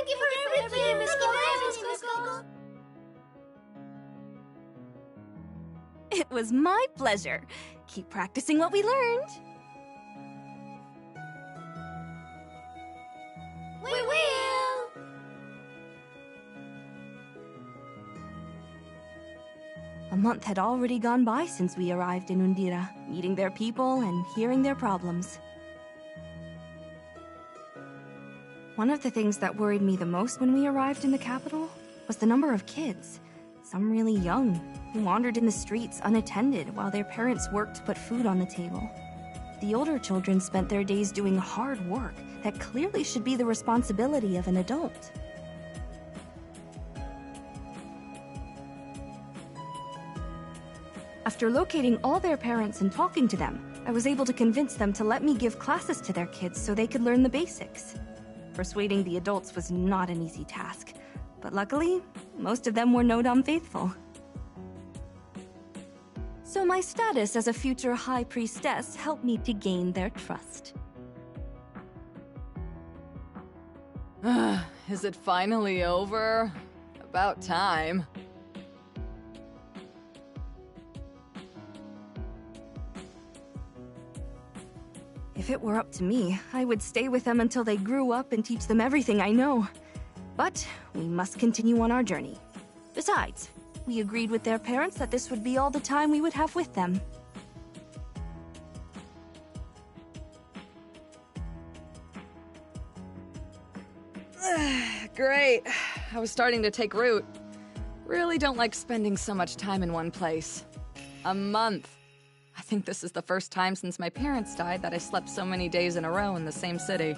you for everything, Miss Gold. It was my pleasure. Keep practicing what we learned. We will. A month had already gone by since we arrived in Undira, meeting their people and hearing their problems. One of the things that worried me the most when we arrived in the capital was the number of kids, some really young, who wandered in the streets unattended while their parents worked to put food on the table. The older children spent their days doing hard work that clearly should be the responsibility of an adult. After locating all their parents and talking to them, I was able to convince them to let me give classes to their kids so they could learn the basics. Persuading the adults was not an easy task, but luckily, most of them were Nodam faithful. So my status as a future High Priestess helped me to gain their trust. Is it finally over? About time. If it were up to me, I would stay with them until they grew up and teach them everything I know. But we must continue on our journey. Besides, we agreed with their parents that this would be all the time we would have with them. Great. I was starting to take root. Really don't like spending so much time in one place. A month. I think this is the first time since my parents died that I slept so many days in a row in the same city.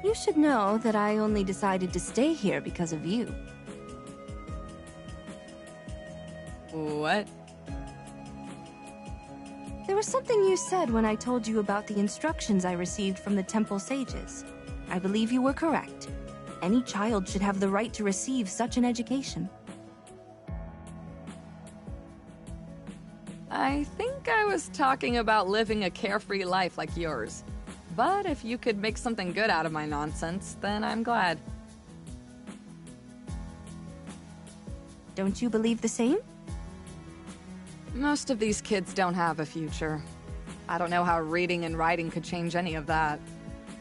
You should know that I only decided to stay here because of you. What? There was something you said when I told you about the instructions I received from the temple sages. I believe you were correct. Any child should have the right to receive such an education. I think I was talking about living a carefree life like yours. But if you could make something good out of my nonsense, then I'm glad. Don't you believe the same? Most of these kids don't have a future. I don't know how reading and writing could change any of that.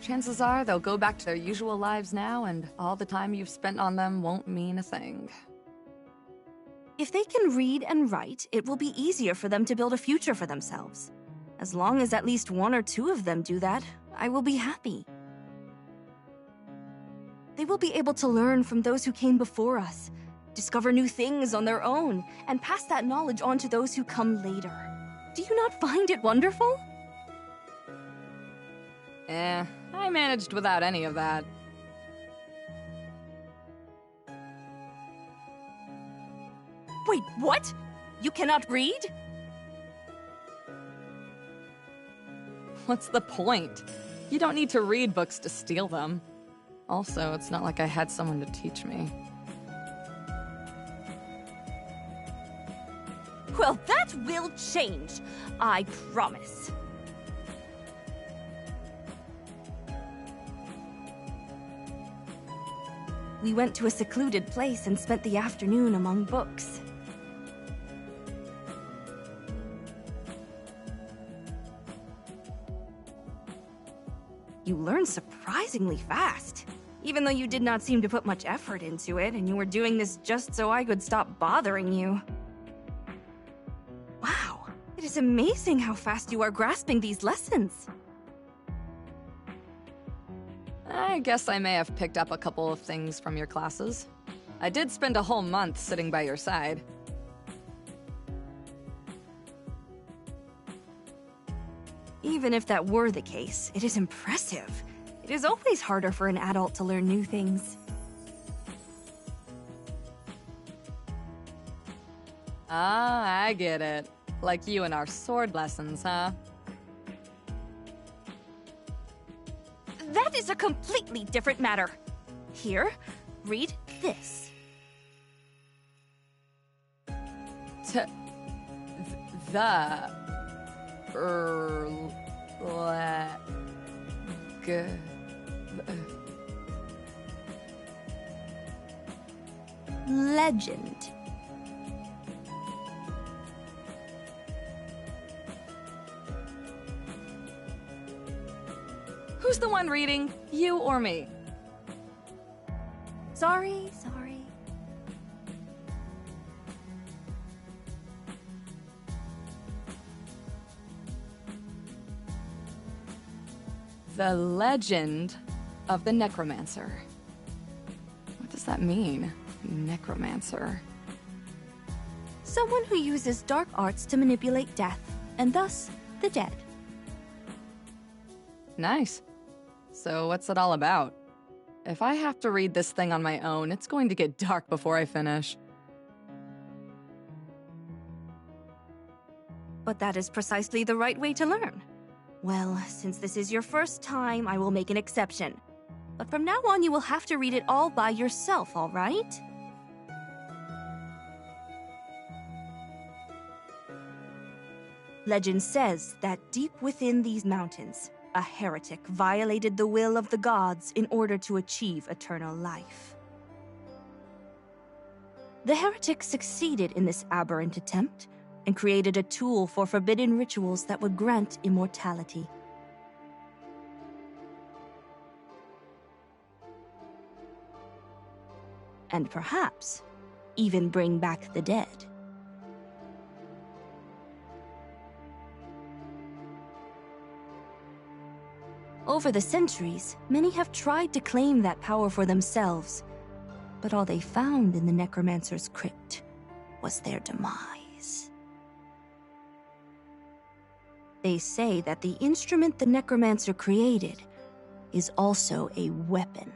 Chances are they'll go back to their usual lives now, and all the time you've spent on them won't mean a thing. If they can read and write, it will be easier for them to build a future for themselves. As long as at least one or two of them do that, I will be happy. They will be able to learn from those who came before us, discover new things on their own, and pass that knowledge on to those who come later. Do you not find it wonderful? I managed without any of that. Wait, what? You cannot read? What's the point? You don't need to read books to steal them. Also, it's not like I had someone to teach me. Well, that will change. I promise. We went to a secluded place and spent the afternoon among books. You learned surprisingly fast. Even though you did not seem to put much effort into it, and you were doing this just so I could stop bothering you. Wow, it is amazing how fast you are grasping these lessons. I guess I may have picked up a couple of things from your classes. I did spend a whole month sitting by your side. Even if that were the case, it is impressive. It is always harder for an adult to learn new things. Ah, I get it. Like you and our sword lessons, huh? That is a completely different matter. Here, read this. The... legend. Who's the one reading? You or me? Sorry. The Legend of the Necromancer. What does that mean, Necromancer? Someone who uses dark arts to manipulate death, and thus, the dead. Nice. So what's it all about? If I have to read this thing on my own, it's going to get dark before I finish. But that is precisely the right way to learn. Well, since this is your first time, I will make an exception. But from now on, you will have to read it all by yourself, all right? Legend says that deep within these mountains, a heretic violated the will of the gods in order to achieve eternal life. The heretic succeeded in this aberrant attempt, and created a tool for forbidden rituals that would grant immortality. And perhaps, even bring back the dead. Over the centuries, many have tried to claim that power for themselves, but all they found in the Necromancer's crypt was their demise. They say that the instrument the Necromancer created is also a weapon.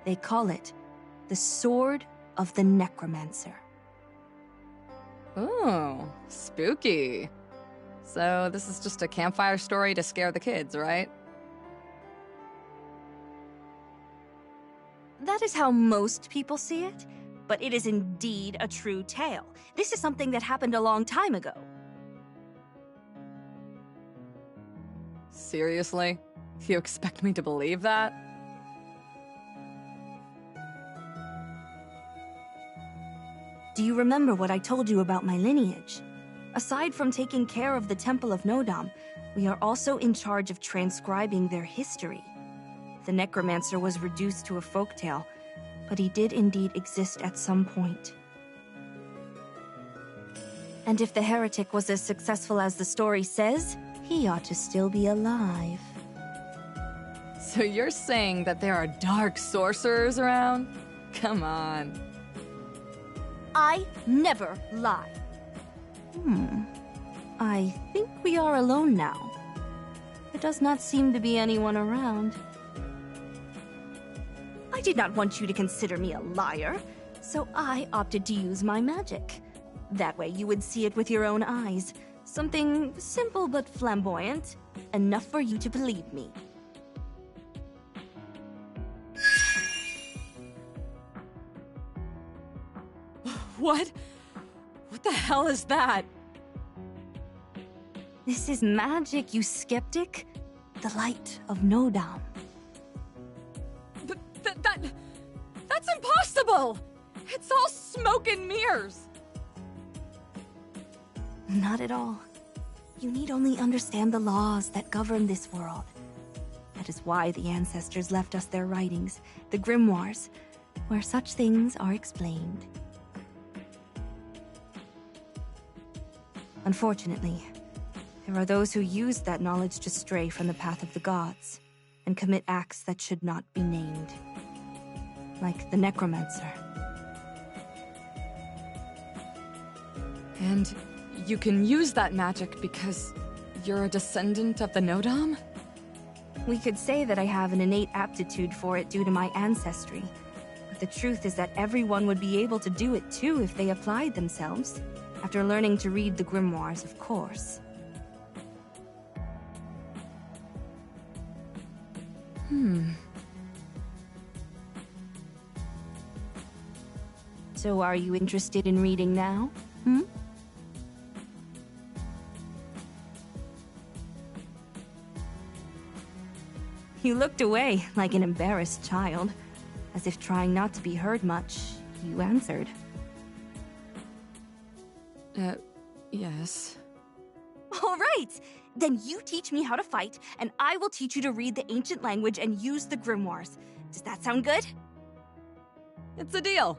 They call it the Sword of the Necromancer. Ooh, spooky. So this is just a campfire story to scare the kids, right? That is how most people see it, but it is indeed a true tale. This is something that happened a long time ago. Seriously? You expect me to believe that? Do you remember what I told you about my lineage? Aside from taking care of the Temple of Nodam, we are also in charge of transcribing their history. The Necromancer was reduced to a folktale, but he did indeed exist at some point. And if the heretic was as successful as the story says, he ought to still be alive. So you're saying that there are dark sorcerers around? Come on. I never lie. I think we are alone now. There does not seem to be anyone around. I did not want you to consider me a liar, so I opted to use my magic. That way you would see it with your own eyes. Something simple but flamboyant, enough for you to believe me. What? What the hell is that? This is magic, you skeptic. The light of Nodam. That's impossible! It's all smoke and mirrors! Not at all. You need only understand the laws that govern this world. That is why the ancestors left us their writings, the grimoires, where such things are explained. Unfortunately, there are those who use that knowledge to stray from the path of the gods and commit acts that should not be named. Like the Necromancer. And you can use that magic because you're a descendant of the Nodam? We could say that I have an innate aptitude for it due to my ancestry. But the truth is that everyone would be able to do it too if they applied themselves. After learning to read the grimoires, of course. So are you interested in reading now? You looked away like an embarrassed child. As if trying not to be heard much, you answered. Yes. All right! Then you teach me how to fight, and I will teach you to read the ancient language and use the grimoires. Does that sound good? It's a deal.